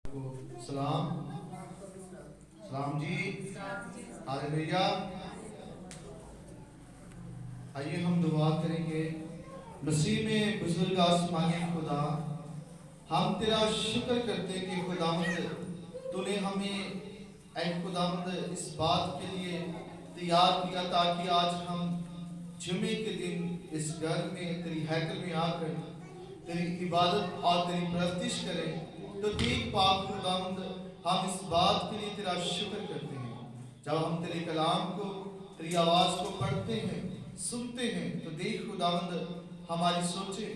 سلام سلام جی، ہاللیلویا۔ آئیے ہم دعا کریں گے۔ مسیح میں بزرگ آسمانی خدا، ہم تیرا شکر کرتے کہ خداوند تو نے ہمیں اے خداوند اس بات کے لیے تیار کیا تاکہ آج ہم جمعے کے دن اس گھر میں تیری ہیکل میں آ کر تیری عبادت اور تیری پرستش کریں۔ تو دیکھ پاک خداوند، ہم اس بات کے لیے تیرا شکر کرتے ہیں جب ہم تیرے کلام کو، تیری آواز کو پڑھتے ہیں، سنتے ہیں، تو دیکھ خداوند ہماری سوچیں،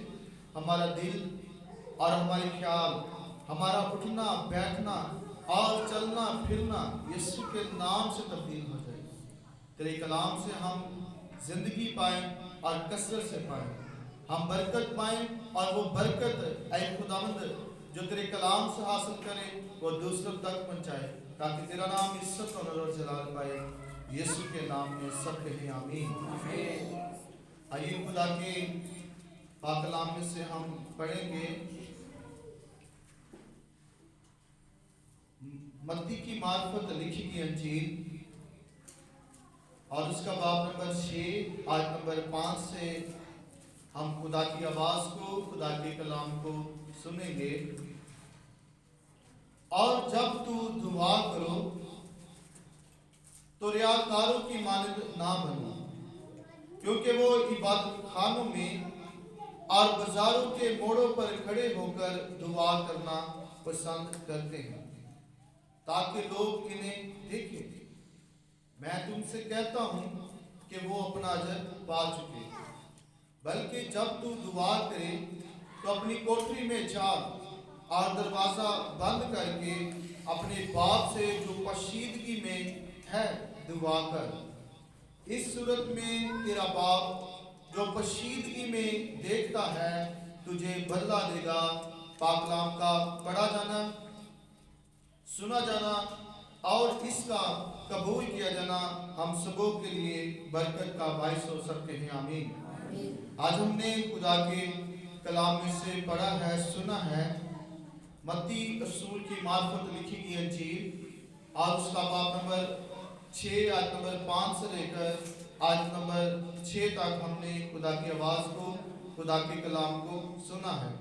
ہمارا دل اور ہمارے خیال، ہمارا اٹھنا بیٹھنا اور چلنا پھرنا یسوع کے نام سے تبدیل ہو جائے۔ تیرے کلام سے ہم زندگی پائیں اور کثرت سے پائیں، ہم برکت پائیں اور وہ برکت اے خداوند جو تیرے کلام سے حاصل کریں وہ دوسروں تک پہنچائے، تاکہ تیرا نام عزت اور جلال پائے۔ یسوع کے نام میں سب کہیں آمین۔ آئیے خدا کے پاک کلام میں سے ہم پڑھیں گے متی کی معرفت لکھی گئی انجیل اور اس کا باب نمبر 6 آیت نمبر 5 سے ہم خدا کی آواز کو، خدا کے کلام کو سنیں گے۔ اور جب تو دعا کرو تو ریاکاروں کی مانند نہ بنو، کیونکہ وہ عبادت خانوں میں اور بازاروں کے موڑوں پر کھڑے ہو کر دعا کرنا پسند کرتے ہیں تاکہ لوگ انہیں دیکھیں۔ میں تم سے کہتا ہوں کہ وہ اپنا اجر پا چکے۔ بلکہ جب تو دعا کرے تو اپنی کوٹری میں جا اور دروازہ بند کر کے اپنے باپ سے جو پوشیدگی میں ہے دعا کر۔ اس صورت میں تیرا باپ جو پوشیدگی میں دیکھتا ہے تجھے بدلہ دے گا۔ پاک کلام کا پڑھا جانا، سنا جانا اور اس کا قبول کیا جانا ہم سبوں کے لیے برکت کا باعث ہو سکتے ہیں، آمین۔ آج ہم نے خدا کے کلام میں سے پڑھا ہے، سنا ہے متی رسول کی معرفت لکھی گئی انجیل اور اس کا باب نمبر 6 آیت نمبر 5 سے لے کر آیت نمبر 6 تک ہم نے خدا کی آواز کو، خدا کے کلام کو سنا ہے۔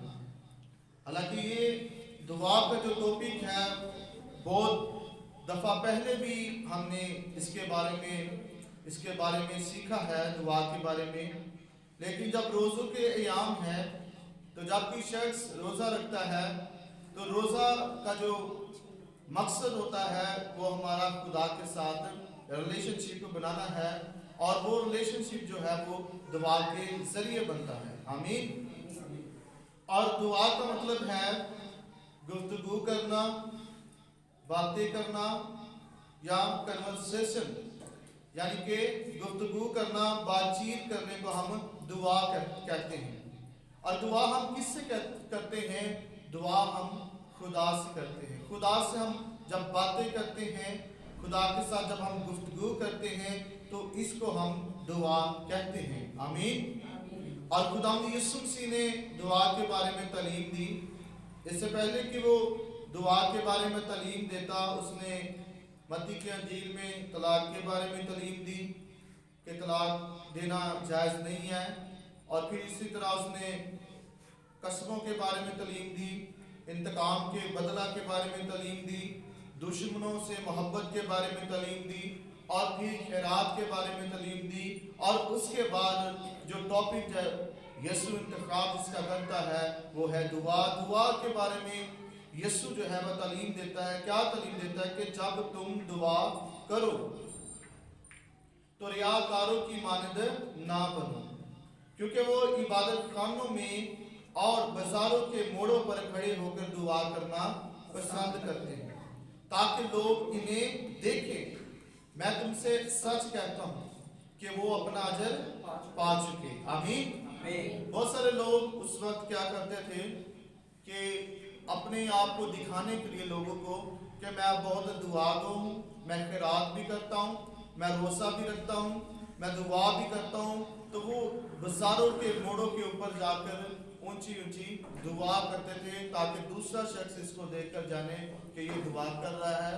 حالانکہ یہ دعا کا جو ٹاپک ہے بہت دفعہ پہلے بھی ہم نے اس کے بارے میں سیکھا ہے، دعا کے بارے میں، لیکن جب روزوں کے ایام ہے تو جب کوئی شخص روزہ رکھتا ہے تو روزہ کا جو مقصد ہوتا ہے وہ ہمارا خدا کے ساتھ ریلیشن شپ بنانا ہے، اور وہ ریلیشن شپ جو ہے وہ دعا کے ذریعے بنتا ہے، آمین۔ اور دعا کا مطلب ہے گفتگو کرنا، باتیں کرنا یا کنورسیشن، یعنی کہ گفتگو کرنا، بات چیت کرنے کو ہم دعا کہتے ہیں۔ اور دعا ہم کس سے کرتے ہیں؟ دعا ہم خدا سے کرتے ہیں۔ خدا سے ہم جب باتیں کرتے ہیں، خدا کے ساتھ جب ہم گفتگو کرتے ہیں تو اس کو ہم دعا کہتے ہیں، آمین۔ اور خداوند یسوع مسیح نے دعا کے بارے میں تعلیم دی۔ اس سے پہلے کہ وہ دعا کے بارے میں تعلیم دیتا، اس نے متی کی انجیل میں طلاق کے بارے میں تعلیم دی کہ طلاق دینا جائز نہیں ہے، اور پھر اسی طرح اس نے قسموں کے بارے میں تعلیم دی، انتقام کے بدلہ کے بارے میں تعلیم دی، دشمنوں سے محبت کے بارے میں تعلیم دی، اور پھر خیرات کے بارے میں تعلیم دی، اور اس کے بعد جو ٹاپک یسوع انتخاب جس کا کرتا ہے وہ ہے دعا۔ دعا کے بارے میں یسوع جو ہے وہ تعلیم دیتا ہے، کیا تعلیم دیتا ہے کہ جب تم دعا کرو تو ریاکاروں کی مانند نہ بنو، کیونکہ وہ عبادت خانوں میں اور بازاروں کے موڑوں پر کھڑے ہو کر دعا کرنا پسند کرتے ہیں تاکہ لوگ انہیں دیکھیں۔ میں تم سے سچ کہتا ہوں کہ وہ اپنا اجر پا چکے، آمین۔ بہت سارے لوگ اس وقت کیا کرتے تھے کہ اپنے آپ کو دکھانے کے لیے لوگوں کو کہ میں بہت دعا گو ہوں، میں خیرات بھی کرتا ہوں، میں روزہ بھی رکھتا ہوں، میں دعا بھی کرتا ہوں، تو وہ بازاروں کے موڑوں کے اوپر جا کر ऊंची ऊंची दुआ करते थे ताकि दूसरा शख्स इसको देखकर जाने कि ये दुआ कर रहा है,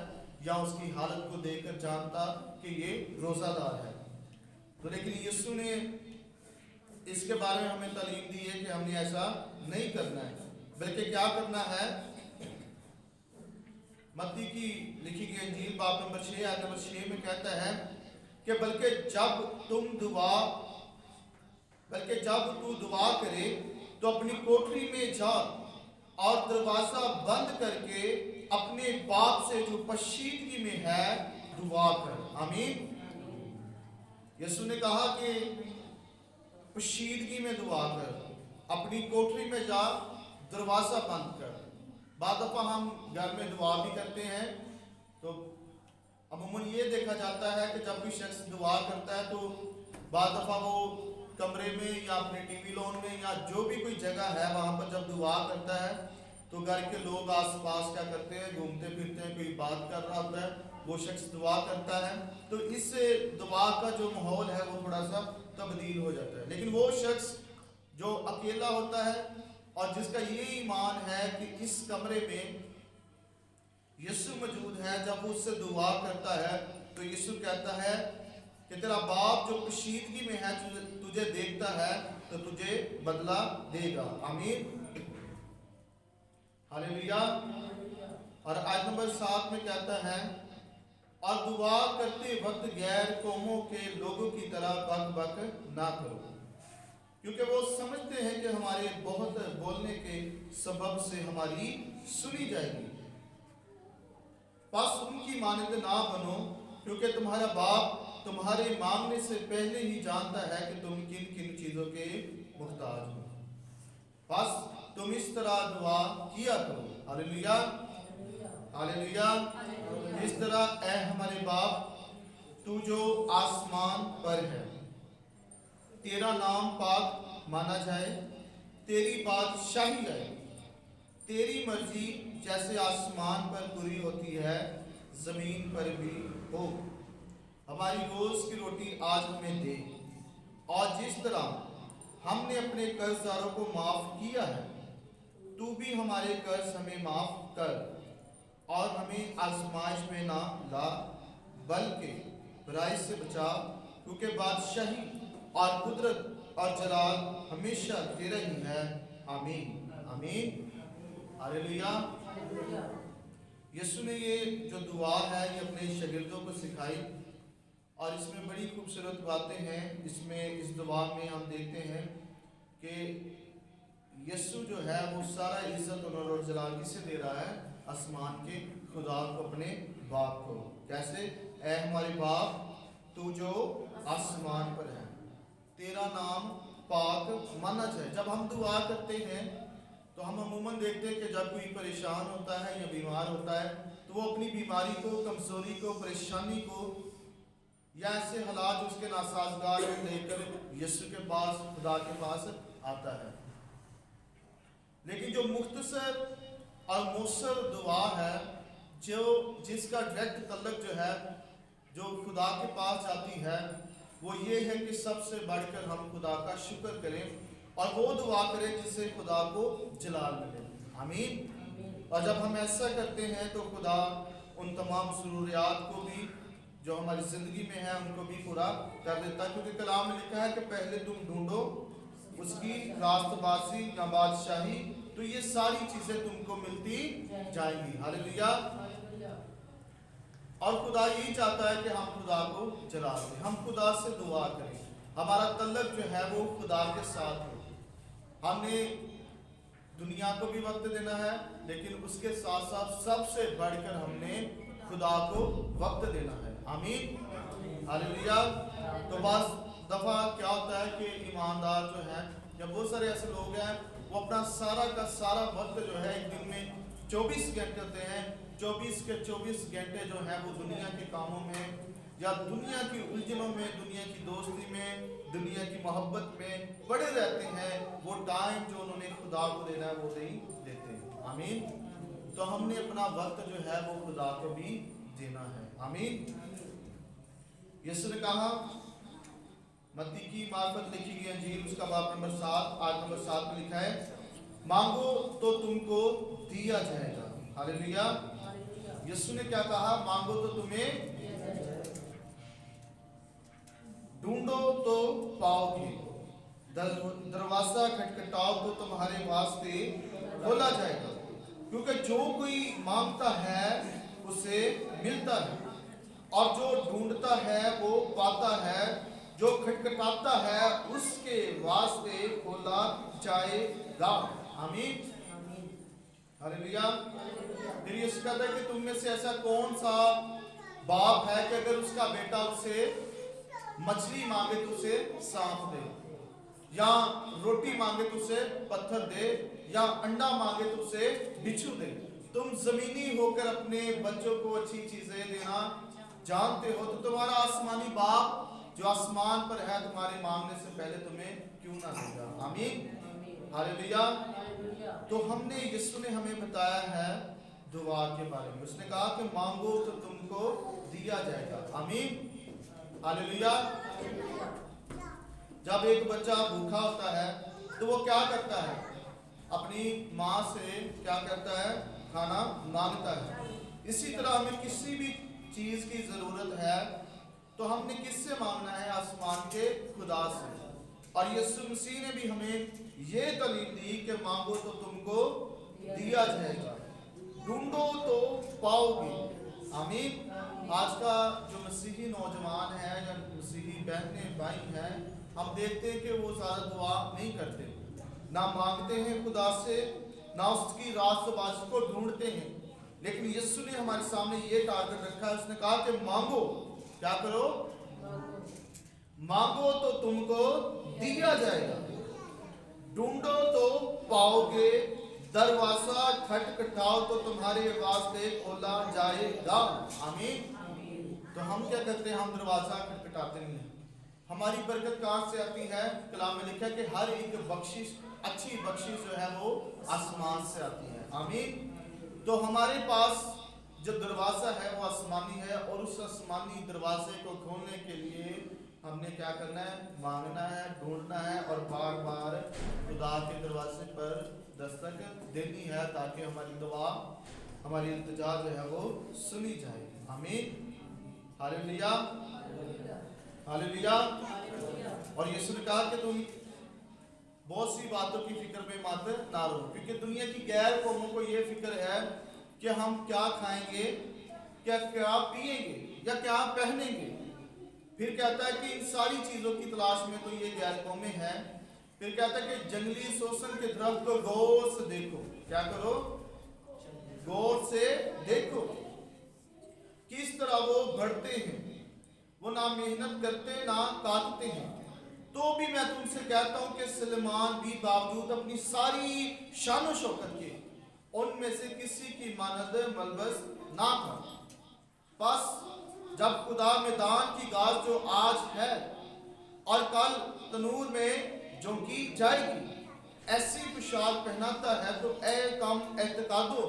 या उसकी हालत को देखकर जानता कि ये रोज़ादार है। तो लेकिन यीशु ने इसके बारे में हमें तालीम दी है कि हमने ऐसा नहीं करना है, बल्कि क्या करना है। मत्ती की लिखी गई इंजील बाब नंबर 6 आयत नंबर 6 में कहता है कि बल्कि जब तू दुआ करे तो अपनी कोठरी में जा और दरवाजा बंद करके अपने बाप से जो पशीदगी में है दुआ कर। आमीन। यीशु ने कहा कि पशीदगी में दुआ कर, अपनी कोठरी में जा, दरवाजा बंद कर। बाद दफा हम घर में दुआ भी करते हैं तो अमूमन ये देखा जाता है कि जब भी शख्स दुआ करता है तो बाद दफा वो कमरे में या अपने टीवी लॉन में या जो भी कोई जगह है वहाँ पर जब दुआ करता है तो घर के लोग आसपास क्या करते हैं, घूमते फिरते हैं, कोई बात कर रहा होता है, वो शख्स दुआ करता है तो इससे दुआ का जो माहौल है वो थोड़ा सा तब्दील हो जाता है। लेकिन वो शख्स जो अकेला होता है और जिसका ये ईमान है कि इस कमरे में यीशु मौजूद है, जब वो उससे दुआ करता है तो यीशु कहता है कि तेरा बाप जो कशीदगी में है तुझे देखता है तो तुझे बदला देगा। आमीन, हालेलुया। और आयत नंबर 7 में कहता है और दुआ करते वक्त गैर कौमों के लोगों की तरह बक बक ना करो, क्योंकि वो समझते हैं कि हमारे बहुत बोलने के सबब से हमारी सुनी जाएगी। बस उनकी मानद ना बनो, क्योंकि तुम्हारा बाप तुम्हारे मांगने से पहले ही जानता है कि तुम किन किन चीजों के मुख्ताज हो। बस तुम इस तरह दुआ किया करो। Hallelujah, hallelujah. इस तरह ऐ हमारे बाप तू जो आसमान पर है, तेरा नाम पाक माना जाए, तेरी बादशाही आए, तेरी मर्जी जैसे आसमान पर पूरी होती है जमीन पर भी हो। हमारी रोज की रोटी आज हमें दे, और जिस तरह हमने अपने कर्जदारों को माफ किया है तू भी हमारे कर्ज हमें माफ कर, और हमें आजमाइश में ना ला बल्कि बुराई से बचा, क्योंकि बादशाही और कुदरत और जलाल हमेशा तेरा ही है। आमीन, आमीन, हालेलुया। यीशु ने ये जो दुआ है ये अपने शागिर्दों को सिखाई, और इसमें बड़ी खूबसूरत बातें हैं। इसमें इस दुआ में हम देखते हैं कि यीशु जो है वो सारा इज्जत और जलाल किसे दे रहा है? आसमान के खुदा को, अपने बाप को। कैसे? ऐ हमारे बाप तू जो आसमान पर है, तेरा नाम पाक माना जाए। जब हम दुआ करते हैं तो हम अमूमन देखते हैं कि जब कोई परेशान होता है या बीमार होता है तो वो अपनी बीमारी को, कमजोरी को, परेशानी को या ऐसे हालात उसके नासाजगार में लेकर यीशु के पास, खुदा के पास आता है। लेकिन जो मुख्तसर और मौसर दुआ है, जो जिसका डायरेक्ट तल्लुक जो है जो खुदा के पास जाती है, वो ये है कि सबसे बढ़कर हम खुदा का शुक्र करें और वो दुआ करें जिससे खुदा को जलाल मिले। आमीन। और जब हम ऐसा करते हैं तो खुदा उन तमाम ज़रूरियात को भी जो हमारी ज़िंदगी में है उनको भी पूरा कर देता है, क्योंकि कलाम में लिखा है कि पहले तुम ढूंढो उसकी रास्तबाजी या बादशाही, तो ये सारी चीज़ें तुमको मिलती जाएंगी। हालेलुया। और खुदा यही चाहता है कि हम खुदा को जला दें, हम खुदा से दुआ करें, हमारा तल्लुक जो है वो खुदा के साथ हो। हमने दुनिया को भी वक्त देना है, लेकिन उसके साथ साथ सबसे बढ़कर हमने खुदा को वक्त देना है। आमीन, हालेलुया। तो बस दफ़ा क्या होता है कि ईमानदार जो है, जब बहुत सारे ऐसे लोग हैं वो अपना सारा का सारा वक्त जो है एक दिन में 24 घंटे होते हैं, 24 के 24 घंटे जो है वो दुनिया के कामों में या दुनिया की उलझनों में, दुनिया की दोस्ती में, दुनिया की मोहब्बत में पड़े रहते हैं। वो टाइम जो उन्होंने खुदा को देना है वो नहीं देते। आमीन। तो हमने अपना वक्त जो है वो खुदा को भी देना है। आमीन। यीशु ने कहा, मत्ती की मार्फत लिखी गई अंजील उसका बाब नंबर 7 आयत नंबर 7 में लिखा है मांगो तो तुमको दिया जाएगा। हालेलुया। यीशु ने क्या कहा? मांगो तो तुम्हें, ढूंढो तो पाओगे, दरवाजा खटखटाओ तो तुम्हारे वास्ते खोला जाएगा। क्योंकि जो कोई मांगता है उसे मिलता है, और जो ढूंढता है वो पाता है, जो खटखटाता है उसके वास्ते खोला जाएगा। आमीन। हालेलुया। फिर यीशु कहता है कि तुम में से ऐसा कौन सा बाप है कि अगर उसका बेटा उससे मछली मांगे तो उसे सांप दे, या रोटी मांगे तो उसे पत्थर दे, या अंडा मांगे तो उसे बिच्छू दे। तुम जमीनी होकर अपने बच्चों को अच्छी चीजें देना जानते हो, तो तुम्हारा आसमानी बाप जो आसमान पर है तुम्हारे मांगने से पहले तुम्हें क्यों ना देगा। आमीन। हालेलुया। तो हमने, यीशु ने हमें बताया है दुआ के बारे में। उसने कहा कि मांगो तो तुमको दिया जाएगा। आमीन। हालेलुया। जब एक बच्चा भूखा होता है तो वो क्या करता है? अपनी माँ से क्या करता है? खाना मांगता है। इसी तरह हमें किसी भी चीज की जरूरत है तो हमने किससे मांगना है? आसमान के खुदा से। और यीशु मसीह ने भी हमें ये तालीम दी कि मांगो तो तुमको दिया जाएगा, ढूंढो तो पाओगे। आमीन। आज का जो मसीही नौजवान है या मसीही बहनें भाई हैं, हम देखते हैं कि वो ज़्यादा दुआ नहीं करते, ना मांगते हैं खुदा से, ना उसकी रास्तबाजी को ढूंढते हैं। लेकिन यीशु ने हमारे सामने ये टारगेट रखा है। उसने कहा कि मांगो, क्या करो? मांगो तो तुमको दिया जाएगा, ढूंढो तो पाओगे, दरवाजा खटखटाओ तो तुम्हारे वास्ते खोला जाएगा। आमीन। तो हम क्या करते हैं? हम दरवाजा खटखटाते नहीं हैं। हमारी बरकत कहाँ से आती है? कलाम में लिखा है कि हर एक बख्शिश, अच्छी बख्शिश जो है वो आसमान से आती है। आमीन। तो हमारे पास जो दरवाजा है वो आसमानी है, और उस आसमानी दरवाजे को खोलने के लिए हमने क्या करना है? मांगना है, ढूंढना है, और बार बार खुदा के दरवाजे पर दस्तक देनी है, ताकि हमारी दुआ, हमारी इल्तिजा जो है वो सुनी जाए। आमीन। हालेलुया। हालेलुया। और यीशु ने कहा कि तुम बहुत सी बातों की फिक्र में मत ना रहो, क्योंकि दुनिया की गैर कौमों को ये फिक्र है कि हम क्या खाएंगे, क्या पिएंगे, या क्या पहनेंगे। फिर कहता है कि इन सारी चीजों की तलाश में तो ये गैर कौमें हैं। फिर कहता है कि जंगली सोसन के दरख्त को गौर से देखो। क्या करो? गौर से देखो किस तरह वो बढ़ते हैं, वो ना मेहनत करते ना काटते हैं, तो भी मैं तुमसे कहता हूं कि सुलेमान भी बावजूद अपनी सारी शान शौकत के उनमें से किसी की मानद मलबस ना था। बस जब खुदा मैदान की घास जो आज है और कल तनूर में झोंकी जाएगी ऐसी पोशाक पहनाता है, तो ए कम एतकादो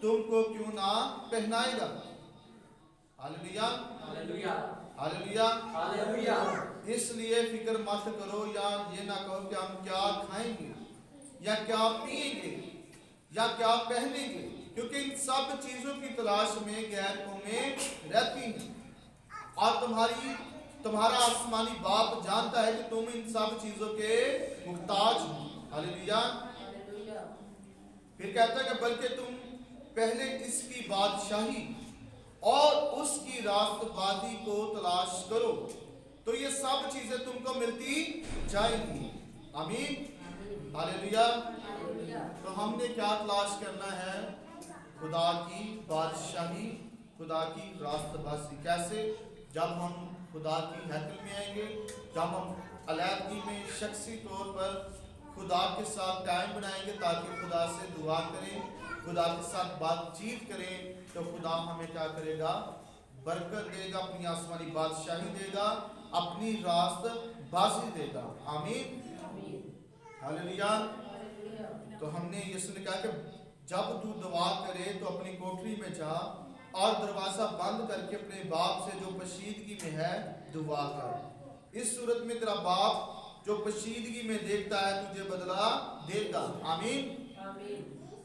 तुमको क्यों ना पहनाएगा। हालेलुया। हालेलुया। हालेलुया। हालेलुया। इसलिए फिक्र मत करो, या ये ना कहो कि हम क्या खाएंगे, या क्या पिएंगे, या क्या पहनेंगे, क्योंकि इन सब चीजों की तलाश में गैर कौमें रहती हैं, और तुम्हारा आसमानी बाप जानता है कि तुम इन सब चीजों के मुहताज हो। हालेलुया। फिर कहता है कि बल्कि तुम पहले इसकी बादशाही और उसकी रास्तबाजी को तलाश करो, तो ये सब चीजें तुमको मिलती जाएंगी। आमीन। हालेलुया। तो हमने क्या तलाश करना है? खुदा की बादशाही, खुदा की रास्तबाजी। कैसे? जब हम खुदा की हैकल में आएंगे, जब हम अलैदगी में शख्सी तौर पर खुदा के साथ टाइम बनाएंगे ताकि खुदा से दुआ करें, खुदा के साथ बातचीत करें, तो खुदा हमें क्या करेगा? बरकत देगा, अपनी आसमानी बादशाही देगा, अपनी रास्तबाजी देगा। आमीन। हालेलुया। तो हमने यीशु ने कहा कि जब तू दुआ करे तो अपनी कोठरी में जा और दरवाजा बंद करके अपने बाप से जो पशीदगी में है दुआ कर। इस सूरत में तेरा बाप जो पशीदगी में देखता है तुझे बदला देगा। आमीन।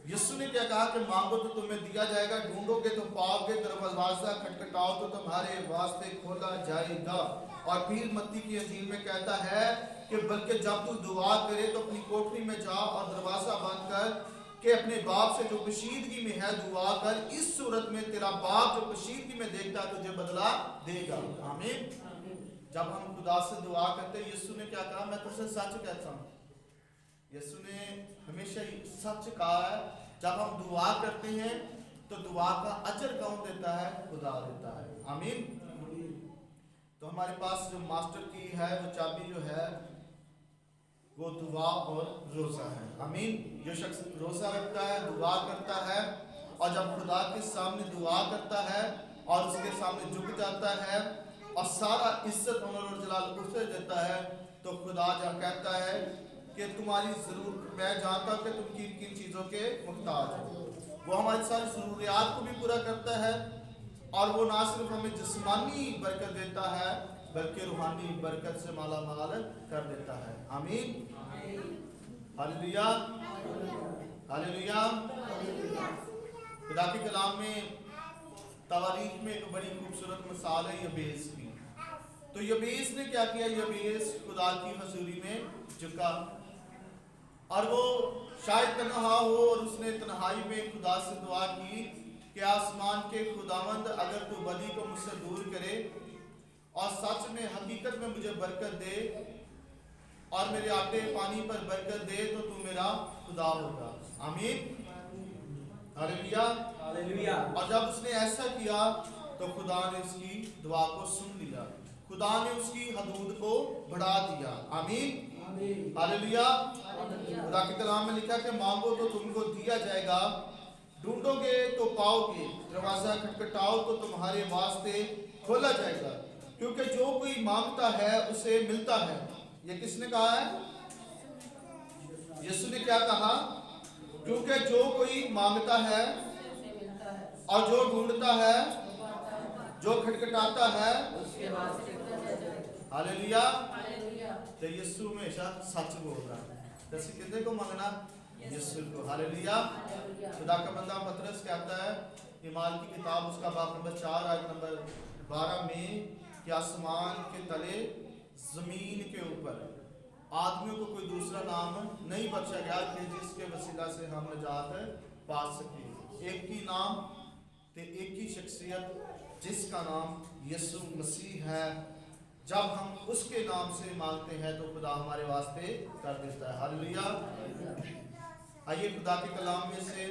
यीशु ने क्या कहा कि मांगो तो तुम्हें दिया जाएगा, ढूंढोगे तो पाओगे, दरवाजा खटखटाओ तो तुम्हारे वास्ते खोला जाएगा। और फिर मत्ती की इंजील में कहता है कि बल्कि जब तू दुआ करे तो अपनी कोठरी में जा और दरवाजा बंद कर कि अपने बाप से जो कशीदगी में है दुआ कर, इस सूरत में तेरा बाप जो कशीदगी में देखता है तुझे बदला देगा। आमीन। जब हम खुदा से दुआ करते हैं, यीशु ने क्या कहा, मैं तुझसे सच कहता हूँ। यीशु ने हमेशा सच कहा है। जब हम दुआ करते हैं तो दुआ का अजर कौन देता है? खुदा देता है। आमीन। तो हमारे पास जो मास्टर की है वो चाबी जो है वो दुआ और रोज़ा है। आमीन। जो शख्स रोज़ा रखता है, दुआ करता है, और जब खुदा के सामने दुआ करता है और उसके सामने झुक जाता है और सारा इज्जत और जलाल उसे देता है, तो खुदा जब कहता है कि तुम्हारी जरूरत, मैं जानता हूँ कि तुम किन किन चीज़ों के मुख्ताज हो, वो हमारी सारी ज़रूरियात को भी पूरा करता है। और वो ना सिर्फ हमें जिस्मानी बरकत देता है बल्कि रूहानी बरकत से माला माल कर देता है। आमीन। Hallelujah, hallelujah. खुदा के कलाम में तवारीख में एक बड़ी खूबसूरत मिसाल है यबेस की। तो यबेस ने क्या किया? यबेस खुदा की हजूरी में झुका, और वो शायद तन्हा हो और उसने तन्हाई में खुदा से दुआ की कि आसमान के खुदावंद, अगर तू बदी को मुझसे दूर करे और सच में हकीकत में मुझे बरकत दे और मेरे आटे पानी पर बरकत दे, तो तू मेरा खुदा होगा। आमीन। Hallelujah, hallelujah. और जब उसने ऐसा किया तो खुदा ने उसकी दुआ को सुन लिया, खुदा ने उसकी हदूद को बढ़ा दिया। आमीन, हालेलुया। खुदा के कलाम में लिखा कि मांगो तो तुमको दिया जाएगा, ढूंढोगे तो पाओगे, दरवाजा खटखटाओ तो तुम्हारे वास्ते खोला जाएगा, क्योंकि जो कोई मांगता है उसे मिलता है। ये किसने कहा है? यीशु ने क्या कहा? क्योंकि जो कोई मांगता है और जो ढूंढता है, जो खटखटाता है, हालेलुया। तो यीशु हमेशा सच बोल रहा है। जैसे कितने को मांगना? यीशु को। हालेलुया। खुदा का बंदा पतरस कहता है ईमान की किताब उसका बाब नंबर 4 आयत नंबर 12 में कि आसमान के तले जमीन के ऊपर आदमियों को कोई दूसरा नाम नहीं बख्शा गया कि जिसके वसीला से हम निजात पा सके। एक ही नाम ते एक ही शख्सियत जिसका नाम यीशु मसीह है। जब हम उसके नाम से मांगते हैं तो खुदा हमारे वास्ते कर देता है। हालेलुया। आइए खुदा के कलाम में से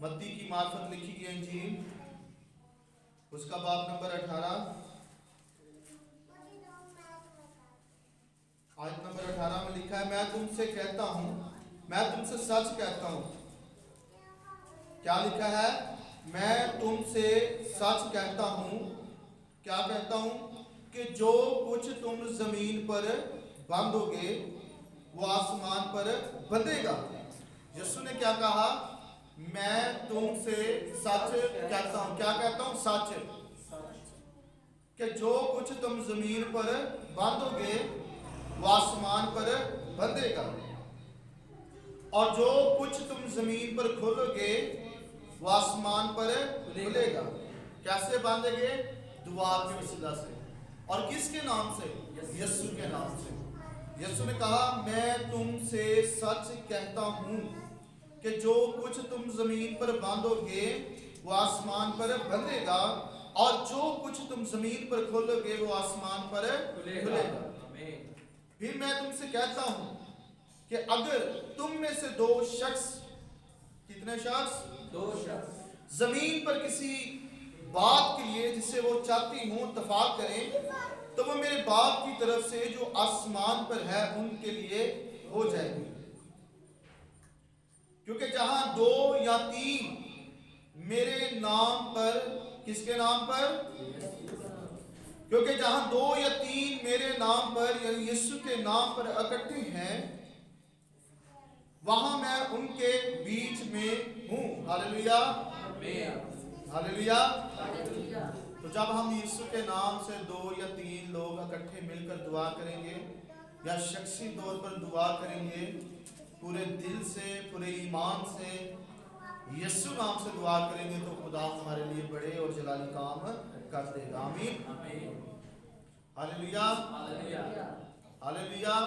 मत्ती की मार्फत लिखी गई इंजील उसका बाब नंबर 18 आयत नंबर 18 में लिखा है, मैं तुमसे कहता हूं, मैं तुमसे सच कहता हूं। क्या लिखा है? मैं तुमसे सच कहता हूं। क्या कहता हूं? कि जो कुछ तुम जमीन पर बांधोगे वो आसमान पर बंधेगा। यीशु ने क्या कहा? मैं तुमसे सच कहता हूं। क्या कहता हूं? सच। कि जो कुछ तुम जमीन पर बांधोगे वो आसमान पर बंधेगा, और जो कुछ तुम जमीन पर खोलोगे वो आसमान पर खुलेगा। कैसे बांधेंगे? दुआ के वसीला से। और किसके नाम से? यीशु के नाम से। यीशु ने कहा, मैं तुमसे सच कहता हूं कि जो कुछ तुम जमीन पर बांधोगे वो आसमान पर बंधेगा, और जो कुछ तुम जमीन पर खोलोगे वो आसमान पर खुलेगा। फिर मैं तुमसे कहता हूं कि अगर तुम में से दो शख्स, कितने शख्स? दो शख्स जमीन पर किसी बात के लिए जिसे वो चाहती हूं इत्तेफाक करें, तो वो मेरे बाप की तरफ से जो आसमान पर है उनके लिए हो जाएगी। क्योंकि जहां दो या तीन मेरे नाम पर, किसके नाम पर? क्योंकि जहां दो या तीन मेरे नाम पर यानी यीशु के नाम पर इकट्ठे हैं, वहां मैं उनके बीच में हूं। Hallelujah, hallelujah. तो जब हम यीशु के नाम से दो या तीन लोग इकट्ठे मिलकर दुआ करेंगे या शख्सी तौर पर दुआ करेंगे, पूरे दिल से, पूरे ईमान से यीशु नाम से दुआ करेंगे तो खुदा हमारे लिए बड़े और जलाली काम कर देगा। आमीन, हालेलुया, हालेलुया।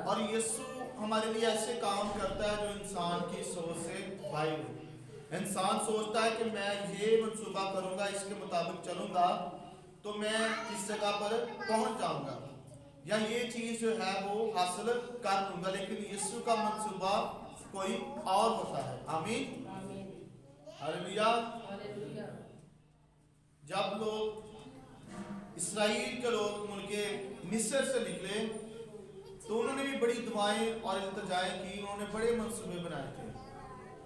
और यीशु हमारे लिए ऐसे काम करता है जो इंसान की सोच से बाहर हो। इंसान सोचता है कि मैं ये मंसूबा करूंगा, इसके मुताबिक चलूंगा तो मैं इस जगह पर पहुंच जाऊंगा या ये चीज जो है वो हासिल कर लूंगा, लेकिन यीशु का मंसूबा कोई और होता है। आमीन, हालेलुया। जब लोग इस्राएल के लोग उनके मिस्र से निकले तो उन्होंने भी बड़ी दुआएं और इल्तिजाएं की, उन्होंने बड़े मंसूबे बनाए थे,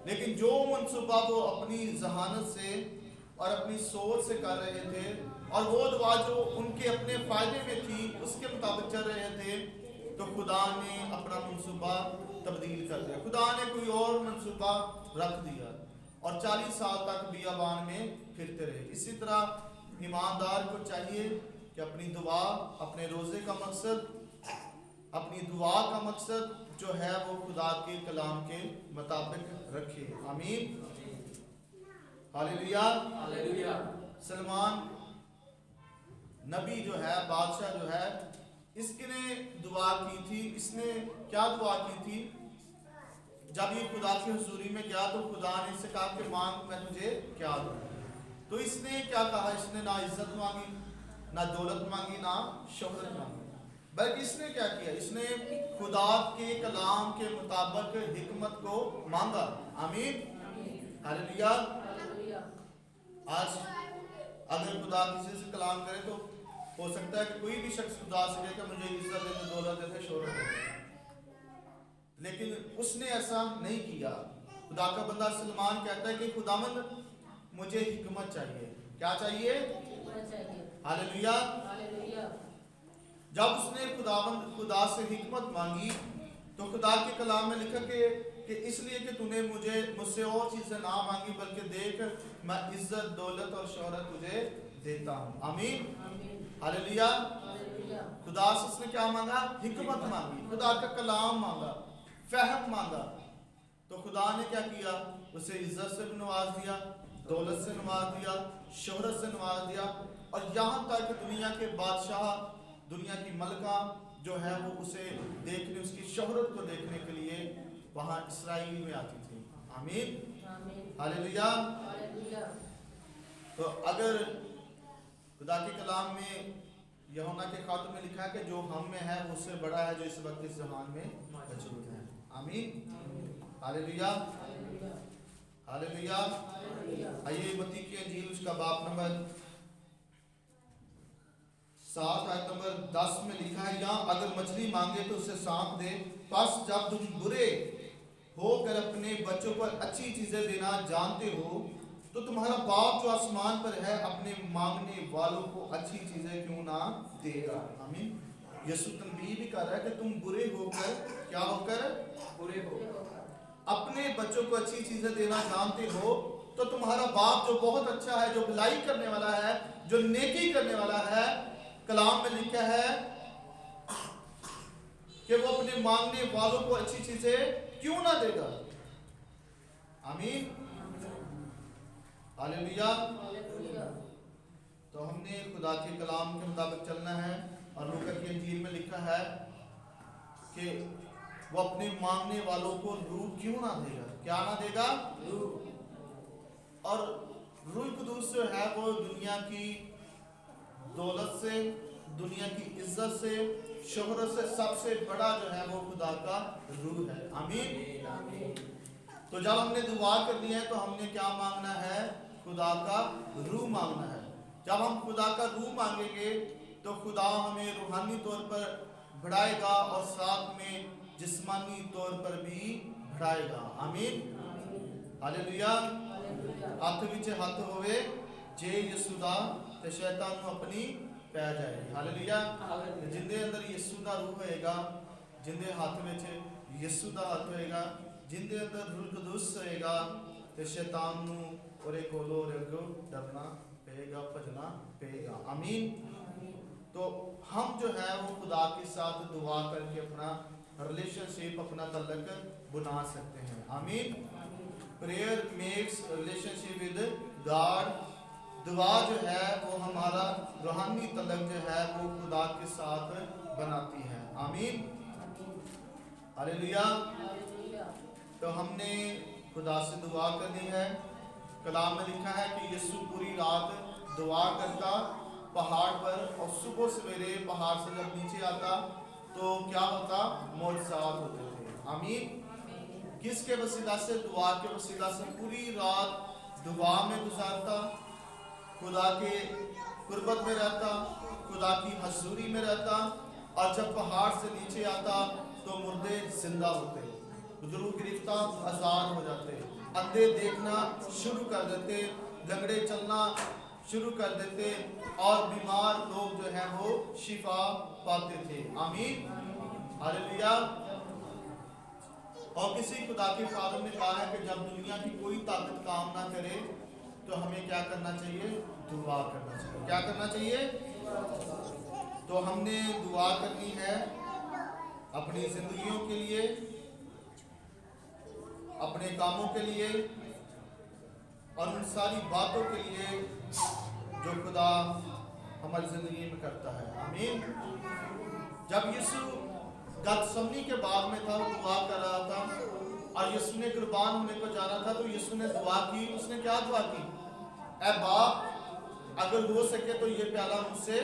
लेकिन जो मंसूबा वो अपनी जहानत से और अपनी सोच से कर रहे थे और वो दुआ जो उनके अपने फायदे में थी उसके मुताबिक चल रहे थे, तो खुदा ने अपना मंसूबा तब्दील कर दिया। खुदा ने कोई और मंसूबा रख दिया और 40 साल तक बियाबान में फिरते रहे। इसी तरह ईमानदार को चाहिए कि अपनी दुआ, अपने रोजे का मकसद, अपनी दुआ का मकसद जो है वो खुदा के कलाम के मुताबिक रखे। आमीन, हालेलुया, हालेलुया। सलमान नबी जो है, बादशाह जो है, इसने दुआ की थी। इसने क्या दुआ की थी? जब ये खुदा की हुजूरी में गया तो खुदा ने इससे कहा कि मांग, मैं तुझे क्या दूं। तो इसने क्या कहा? इसने ना इज्जत मांगी, ना दौलत मांगी, ना शोहरत मांगी, बल्कि इसने क्या किया? इसने खुदा के कलाम के मुताबिक हिकमत को मांगा। आमीन, हालेलुया। आज अगर खुदा किसी से कलाम करे तो हो सकता है कि कोई भी शख्स खुदा से कहे कि मुझे इज्जत दे दे, दौलत दे दे, शोहरत दे दे, लेकिन उसने ऐसा नहीं किया। खुदा का बंदा सलमान कहता है कि खुदावंद मुझे हिकमत चाहिए। क्या चाहिए? हालेलुया। जब उसने खुदा से हिकमत मांगी तो खुदा के कलाम में लिखा कि इसलिए कि तूने मुझसे और चीजें ना मांगी, बल्कि देख मैं इज्जत, दौलत और शोहरत तुझे देता हूँ। आमीन, हालेलुया। खुदा से उसने क्या मांगा? हिकमत मांगी, खुदा का कलाम मांगा, फहम मांगा। तो खुदा ने क्या किया? उसे इज्जत से भी नवाज दिया, दौलत से नवाज दिया, शोहरत से नवाज दिया, और यहाँ तक दुनिया के बादशाह, दुनिया की मलका जो है वो उसे देखने, उसकी शोहरत को देखने के लिए वहाँ इस्राएल में आती थी। आमीन, हालेलुया। तो अगर खुदा के कलाम में यूहन्ना के खात में लिखा है कि जो हम में है उससे बड़ा है जो इस वक्त इस जहान में मौजूद है। आमीन, हालेलुया, हालेलुया। आइए मत्ती की इंजील उसका बाब नंबर 7 आयत नंबर 10 में लिखा है, या अगर मछली मांगे तो उसे सांप दे। बस जब तुम बुरे होकर अपने बच्चों पर अच्छी चीजें देना जानते हो तो तुम्हारा बाप जो आसमान पर है अपने मांगने वालों को अच्छी चीजें क्यों ना देगा। आमीन। यीशु तनबीह भी कर रहा है कि तुम बुरे होकर, क्या होकर? बुरे होकर अपने बच्चों को अच्छी चीजें देना जानते हो तो तुम्हारा बाप जो बहुत अच्छा है, जो भलाई करने वाला है, जो नेकी करने वाला है, कलाम में लिखा है कि वो अपने मांगने वालों को अच्छी चीजें क्यों ना देगा। आमीन, हालेलुया। तो हमने खुदा के कलाम के मुताबिक चलना है, और लूका की इंजील में लिखा है कि वो अपने मांगने वालों को रूह क्यों ना देगा। क्या ना देगा? और रूह कुदूस जो है वो दुनिया की दौलत से, दुनिया की इज्जत से, शोहरत से सबसे बड़ा जो है वो खुदा का रूह है। आमीन। तो जब हमने दुआ करनी है तो हमने क्या मांगना है? खुदा का रूह मांगना है। जब हम खुदा का रूह मांगेंगे तो खुदा हमें रूहानी तौर पर बढ़ाएगा और साथ में जिस्मानी तौर पर भी बढ़ाएगा। आमीन, हालेलुया। हाथ विच हाथ होवे जे यीशु दा ते शैतान नु अपनी पै जाए। हालेलुया। जिंदे अंदर यीशु दा रूह होएगा, जिंदे हाथ विच यीशु दा हाथ होएगा, जिंदे अंदर रूह कुदूस होएगा, ते शैतान नु ओरे कोलो ओरे अगो डरना पेगा, भजना पेगा। आमीन। तो हम जो है वो खुदा के साथ दुआ करके अपना रिलेशनशिप अपना तल्लक बना सकते हैं। आमीन। Prayer makes relationship with God. दुआ जो है वो हमारा रूहानी तल्लक जो है वो खुदा के साथ बनाती है। आमीन। हालेलुया। तो हमने खुदा से दुआ करनी है। कलाम में लिखा है कि यीशु पूरी रात दुआ करता पहाड़ पर, और सुबह सवेरे पहाड़ से जब नीचे आता तो क्या होता, मौजज़ात होते थे। आमीन। किसके वसीला से? दुआ के वसीला से पूरी रात दुआ में गुजारता, खुदा के कुर्बत में रहता, खुदा की हजूरी में रहता, और जब पहाड़ से नीचे आता तो मुर्दे जिंदा होते, बुजुर्ग गिरफ्तार आजाद हो जाते, अंधे देखना शुरू कर देते, लंगड़े चलना शुरू कर देते, और बीमार लोग जो है वो शिफा पाते थे। आमीन। हालेलुया। और किसी खुदा के खादिम ने कहा है कि जब दुनिया की कोई ताकत काम ना करे तो हमें क्या करना चाहिए? दुआ करना चाहिए। क्या करना चाहिए? तो हमने दुआ करनी है अपनी जिंदगियों के लिए, अपने कामों के लिए, और उन सारी बातों के लिए जो खुदा हमारी जिंदगी में करता है। आमीन। जब यीशु गतसमनी के बाग में था, वो दुआ कर रहा था, और यीशु ने कुर्बान होने को जाना था, तो यीशु ने दुआ की। उसने क्या दुआ की? ऐ बाप, अगर हो सके तो ये प्याला मुझसे,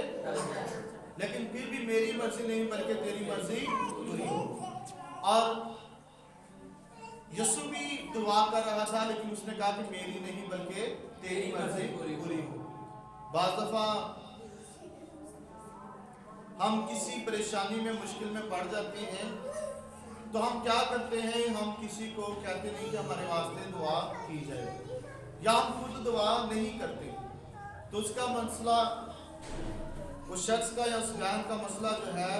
लेकिन फिर भी मेरी मर्जी नहीं बल्कि तेरी मर्जी पूरी हो। और यीशु भी दुआ कर रहा था, लेकिन उसने कहा कि मेरी नहीं बल्कि तेरी मर्जी पूरी हो। बाज़ दफा हम किसी परेशानी में, मुश्किल में पड़ जाते हैं, तो हम क्या करते हैं? हम किसी को कहते नहीं कि हमारे वास्ते दुआ की जाए, या हम खुद दुआ नहीं करते। तो उसका मसला, उस शख्स का या उस बयान का मसला जो है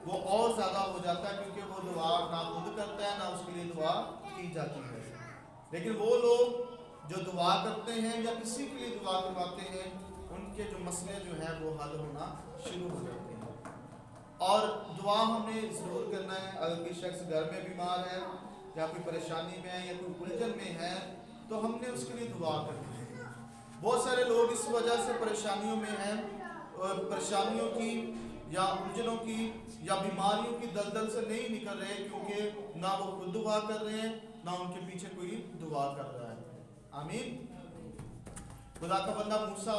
वो और ज़्यादा हो जाता है, क्योंकि वो दुआ ना खुद करता है, ना उसके लिए दुआ की जाती है। लेकिन वो लोग जो दुआ करते हैं या किसी के लिए दुआ करवाते हैं, उनके जो मसले जो हैं वो हल होना शुरू हो जाते हैं। और दुआ हमें ज़रूर करना है। अगर कोई शख्स घर में बीमार है, या कोई परेशानी में है, या कोई उलझन में है, तो हमने उसके लिए दुआ करनी है। बहुत सारे लोग इस वजह से परेशानियों में हैं, परेशानियों की या उलझनों की या बीमारियों की दलदल से नहीं निकल रहे, क्योंकि ना वो खुद दुआ कर रहे हैं, ना उनके पीछे कोई दुआ कर रहा है। आमीन। खुदा का बंदा मूसा,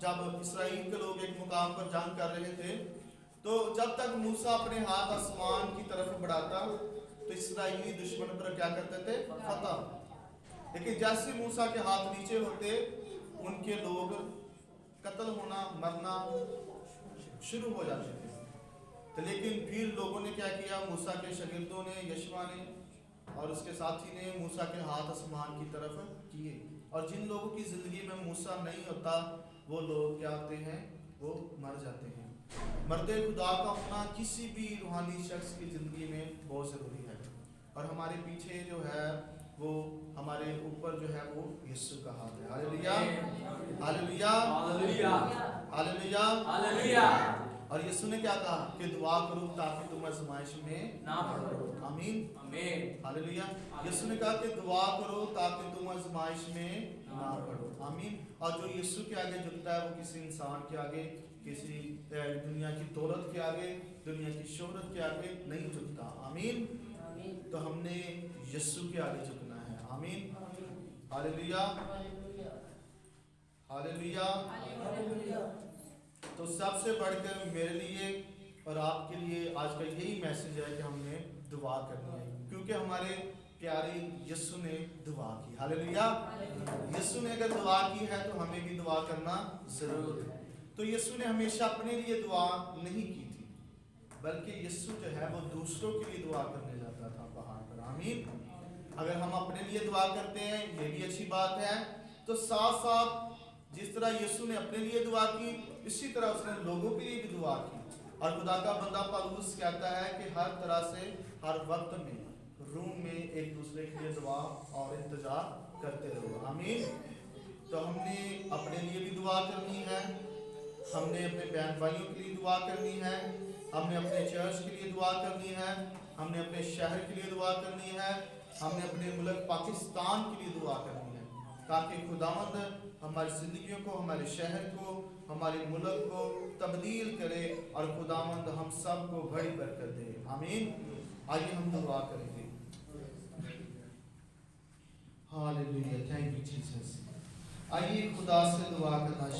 जब इस्राएल के लोग एक मुकाम पर जंग कर रहे थे, तो जब तक मूसा अपने हाथ आसमान की तरफ बढ़ाता तो इस्राएली दुश्मन पर क्या करते थे? फतह। लेकिन जैसे मूसा के हाथ नीचे होते, उनके लोग कत्ल होना, मरना शुरू हो जाते थे। तो लेकिन फिर लोगों ने क्या किया? मूसा के शागिर्दों ने, यशवा ने और उसके साथी ने मूसा के हाथ आसमान की तरफ किए, और जिन लोगों की जिंदगी में मूसा नहीं होता, वो लोग क्या होते हैं? वो मर जाते हैं। मर्दे खुदा का होना किसी भी रूहानी शख्स की जिंदगी में बहुत ज़रूरी है। और हमारे पीछे जो है वो, हमारे ऊपर जो है वो यीशु का हाथ है। Hallelujah, hallelujah, hallelujah, hallelujah, hallelujah. और यीशु ने क्या कहा? कि दुआ करो ताकि तुम आजमाइश में ना पड़ो। आमीन, आमीन, हालेलुया। यीशु ने कहा कि दुआ करो ताकि तुम आजमाइश में ना पड़ो। आमीन। और जो यीशु के आगे झुकता है, वो किसी इंसान के आगे, किसी दुनिया की दौलत के आगे, दुनिया की शोहरत के आगे नहीं झुकता। आमीन। तो हमने यीशु के आगे झुकना है। आमीन, हालेलुया, हालेलुया। तो सबसे बढ़कर मेरे लिए और आपके लिए आज का यही मैसेज है कि हमने दुआ करनी है, क्योंकि हमारे प्यारे यीशु ने दुआ की। हालेलुया। यीशु ने अगर दुआ की है तो हमें भी दुआ करना जरूर है। तो यीशु ने हमेशा अपने लिए दुआ नहीं की थी, बल्कि यीशु जो है वो दूसरों के लिए दुआ करने जाता था पहाड़ पर। आमीन। अगर हम अपने लिए दुआ करते हैं, ये भी अच्छी बात है, तो साथ साथ जिस तरह यीशु ने अपने लिए दुआ की, इसी तरह उसने लोगों के लिए भी दुआ की। और खुदा का बंदा पौलुस कहता है कि हर तरह से, हर वक्त में, रूम में एक दूसरे के लिए दुआ और इंतजार करते रहो। आमीन। तो हमने अपने लिए भी दुआ करनी है, हमने अपने बहन भाइयों के लिए दुआ करनी है, हमने अपने चर्च के लिए दुआ करनी है, ہم نے اپنے شہر کے لیے دعا کرنی ہے، ہم نے اپنے ملک پاکستان کے لیے دعا کرنی ہے، تاکہ خداوند ہماری زندگیوں کو، ہمارے شہر کو، ہمارے ملک کو تبدیل کرے اور خداوند ہم سب کو بڑی برکت دے۔ آمین۔ آئیے ہم دعا کریں گے۔ ہاللیلویہ، تھینک یو جیسس۔ آئیے خدا سے دعا کرنا